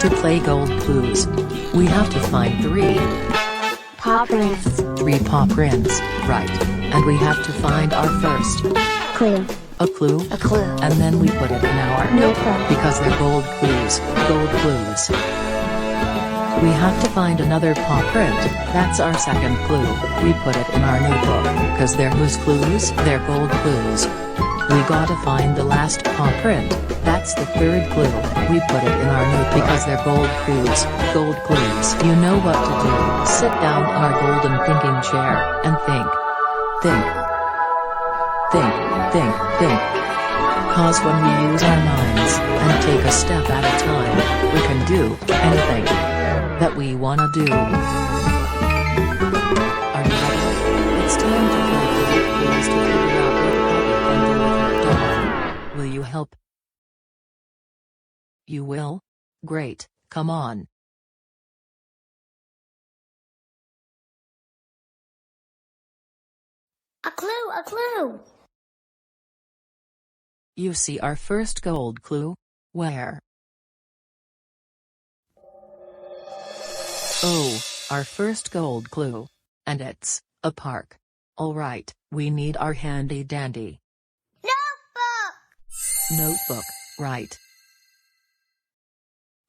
To play gold clues, we have to find 3 Paw prints. 3 paw prints, right, and we have to find our first Clue. a clue, A clue. and then we put it in our Notebook. because they're gold clues, gold clues. We have to find another paw print, that's our second clue, we put it in our notebook, cause they're whose clues? They're gold clues. We gotta find the last paw print, that's the third clue, we put it in our notebook because they're gold clues, gold clues. You know what to do, sit down in our golden thinking chair, and think. Think. Think, think, think. Cause when we use our minds, and take a step at a time, we can do anything that we wanna do. Are you ready? It's time to play gold clues to figure out what Poppy can do with her dog. Will you help? You will? Great, come on. A clue, a clue. You see our first gold clue? Where? Oh, our first gold clue. And it's a park. Alright, we need our handy dandy notebook, right.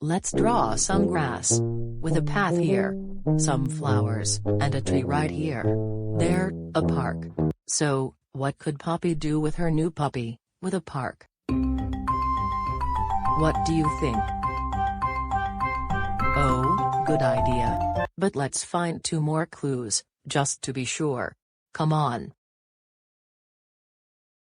Let's draw some grass. With a path here. Some flowers, and a tree right here. There, a park. So, what could Poppy do with her new puppy, with a park? What do you think? Oh, good idea. But let's find 2 more clues, just to be sure. Come on.